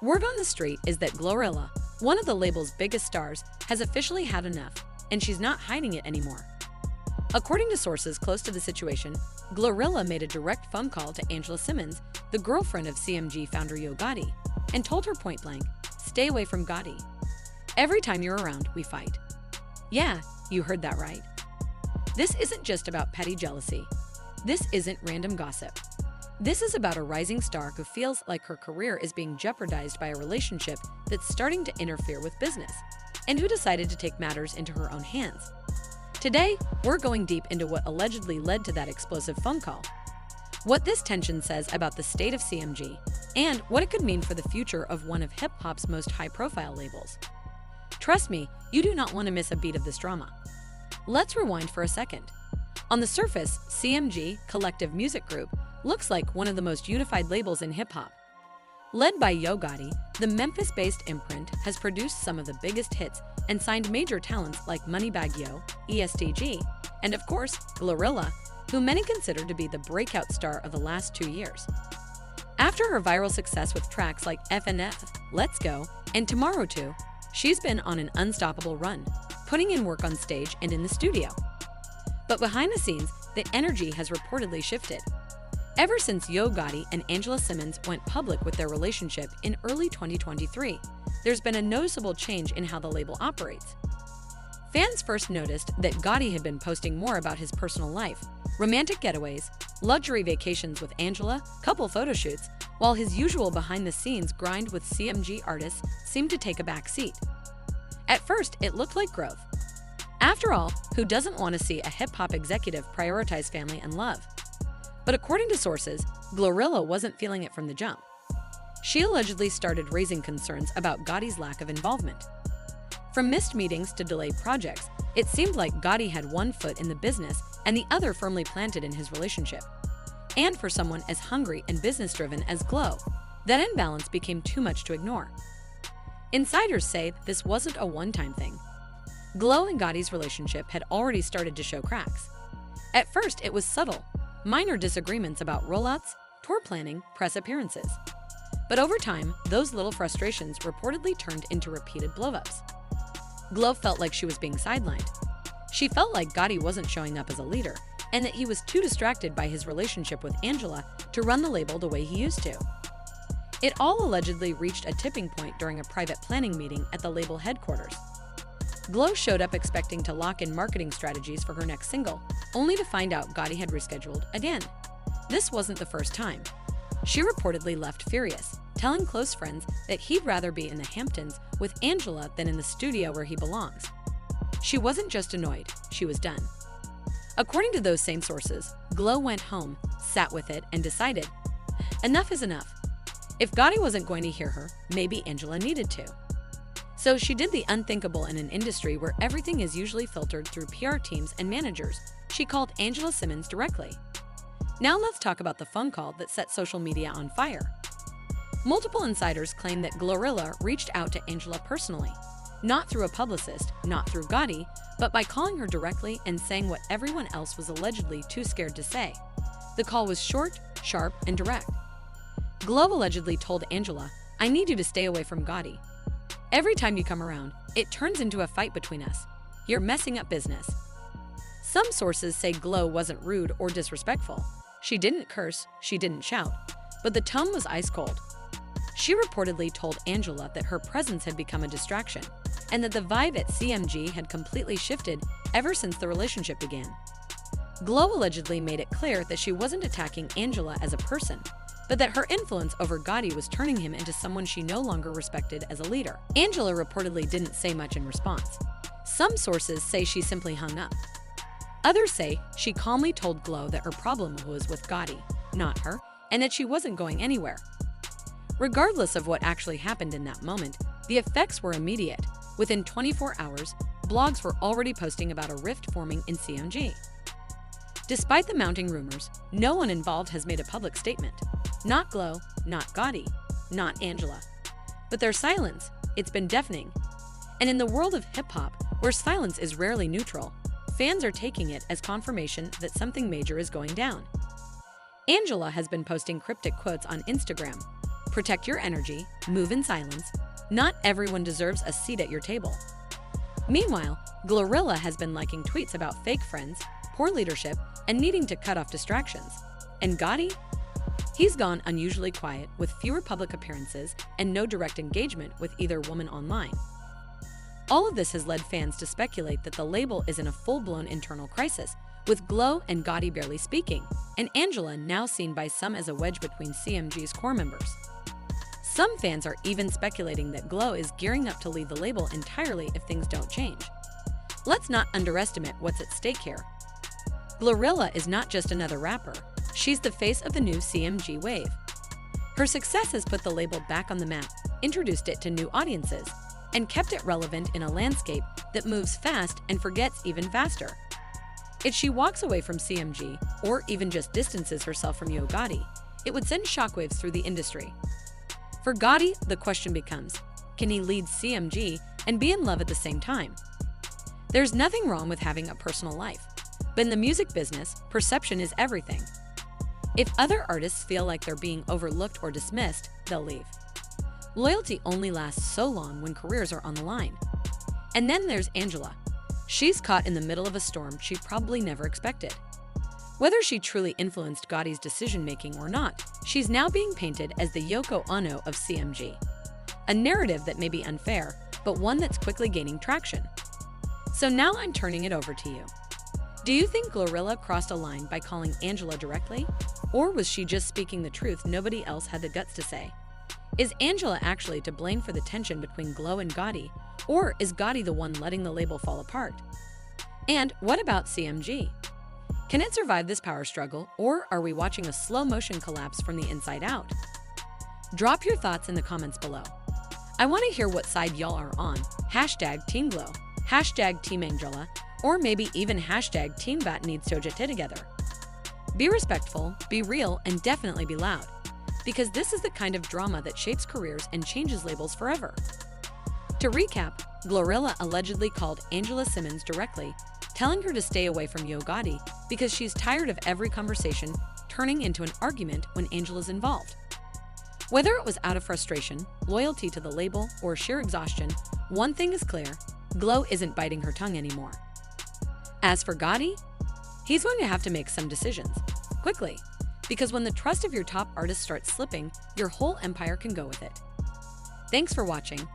Word on the street is that GloRilla, one of the label's biggest stars, has officially had enough, and she's not hiding it anymore. According to sources close to the situation, GloRilla made a direct phone call to Angela Simmons, the girlfriend of CMG founder Yo Gotti, and told her point blank, "Stay away from Gotti. Every time you're around, we fight." Yeah, you heard that right. This isn't just about petty jealousy. This isn't random gossip. This is about a rising star who feels like her career is being jeopardized by a relationship that's starting to interfere with business, and who decided to take matters into her own hands. Today, we're going deep into what allegedly led to that explosive phone call, what this tension says about the state of CMG, and what it could mean for the future of one of hip-hop's most high-profile labels. Trust me, you do not want to miss a beat of this drama. Let's rewind for a second. On the surface, CMG, Collective Music Group, looks like one of the most unified labels in hip-hop. Led by Yo Gotti, the Memphis-based imprint has produced some of the biggest hits and signed major talents like Moneybagg Yo, ESTG, and of course, GloRilla, who many consider to be the breakout star of the last 2 years. After her viral success with tracks like FNF, Let's Go, and Tomorrow Too, she's been on an unstoppable run, putting in work on stage and in the studio. But behind the scenes, the energy has reportedly shifted. Ever since Yo Gotti and Angela Simmons went public with their relationship in early 2023, there's been a noticeable change in how the label operates. Fans first noticed that Gotti had been posting more about his personal life, romantic getaways, luxury vacations with Angela, couple photo shoots, while his usual behind-the-scenes grind with CMG artists seemed to take a back seat. At first, it looked like growth. After all, who doesn't want to see a hip-hop executive prioritize family and love? But according to sources, GloRilla wasn't feeling it from the jump. She allegedly started raising concerns about Gotti's lack of involvement. From missed meetings to delayed projects, it seemed like Gotti had one foot in the business and the other firmly planted in his relationship. And for someone as hungry and business-driven as Glo, that imbalance became too much to ignore. Insiders say this wasn't a one-time thing. Glo and Gotti's relationship had already started to show cracks. At first, it was subtle. Minor disagreements about rollouts, tour planning, press appearances. But over time, those little frustrations reportedly turned into repeated blowups. Glo felt like she was being sidelined. She felt like Gotti wasn't showing up as a leader, and that he was too distracted by his relationship with Angela to run the label the way he used to. It all allegedly reached a tipping point during a private planning meeting at the label headquarters. Glo showed up expecting to lock in marketing strategies for her next single, only to find out Gotti had rescheduled again. This wasn't the first time. She reportedly left furious, telling close friends that he'd rather be in the Hamptons with Angela than in the studio where he belongs. She wasn't just annoyed, she was done. According to those same sources, Glo went home, sat with it, and decided, enough is enough. If Gotti wasn't going to hear her, maybe Angela needed to. So she did the unthinkable in an industry where everything is usually filtered through PR teams and managers. She called Angela Simmons directly. Now let's talk about the phone call that set social media on fire. Multiple insiders claim that GloRilla reached out to Angela personally, not through a publicist, not through Gotti, but by calling her directly and saying what everyone else was allegedly too scared to say. The call was short, sharp, and direct. Glo allegedly told Angela, "I need you to stay away from Gotti. Every time you come around, it turns into a fight between us. You're messing up business." Some sources say Glo wasn't rude or disrespectful. She didn't curse, she didn't shout, but the tone was ice cold. She reportedly told Angela that her presence had become a distraction, and that the vibe at CMG had completely shifted ever since the relationship began. Glo allegedly made it clear that she wasn't attacking Angela as a person, but that her influence over Gotti was turning him into someone she no longer respected as a leader. Angela reportedly didn't say much in response. Some sources say she simply hung up. Others say she calmly told Glo that her problem was with Gotti, not her, and that she wasn't going anywhere. Regardless of what actually happened in that moment, the effects were immediate. Within 24 hours, blogs were already posting about a rift forming in CMG. Despite the mounting rumors, no one involved has made a public statement. Not Glo, not Gotti, not Angela. But their silence, it's been deafening. And in the world of hip-hop, where silence is rarely neutral, fans are taking it as confirmation that something major is going down. Angela has been posting cryptic quotes on Instagram. Protect your energy, move in silence. Not everyone deserves a seat at your table. Meanwhile, GloRilla has been liking tweets about fake friends, poor leadership, and needing to cut off distractions. And Gotti? He's gone unusually quiet, with fewer public appearances and no direct engagement with either woman online. All of this has led fans to speculate that the label is in a full-blown internal crisis, with Glo and Gotti barely speaking, and Angela now seen by some as a wedge between CMG's core members. Some fans are even speculating that Glo is gearing up to leave the label entirely if things don't change. Let's not underestimate what's at stake here. GloRilla is not just another rapper, she's the face of the new CMG wave. Her success has put the label back on the map, introduced it to new audiences, and kept it relevant in a landscape that moves fast and forgets even faster. If she walks away from CMG, or even just distances herself from Yo Gotti, it would send shockwaves through the industry. For Gotti, the question becomes, can he lead CMG and be in love at the same time? There's nothing wrong with having a personal life, but in the music business, perception is everything. If other artists feel like they're being overlooked or dismissed, they'll leave. Loyalty only lasts so long when careers are on the line. And then there's Angela. She's caught in the middle of a storm she probably never expected. Whether she truly influenced Gotti's decision-making or not, she's now being painted as the Yoko Ono of CMG. A narrative that may be unfair, but one that's quickly gaining traction. So now I'm turning it over to you. Do you think GloRilla crossed a line by calling Angela directly? Or was she just speaking the truth nobody else had the guts to say? Is Angela actually to blame for the tension between Glo and Gotti? Or is Gotti the one letting the label fall apart? And what about CMG? Can it survive this power struggle, or are we watching a slow-motion collapse from the inside out? Drop your thoughts in the comments below. I want to hear what side y'all are on. Hashtag Team Glo, hashtag Team Angela, or maybe even hashtag Team Bat needs to get together. Be respectful, be real, and definitely be loud. Because this is the kind of drama that shapes careers and changes labels forever. To recap, GloRilla allegedly called Angela Simmons directly, telling her to stay away from Yo Gotti because she's tired of every conversation turning into an argument when Angela's involved. Whether it was out of frustration, loyalty to the label, or sheer exhaustion, one thing is clear, Glo isn't biting her tongue anymore. As for Gotti, he's going to have to make some decisions, quickly, because when the trust of your top artist starts slipping, your whole empire can go with it. Thanks for watching.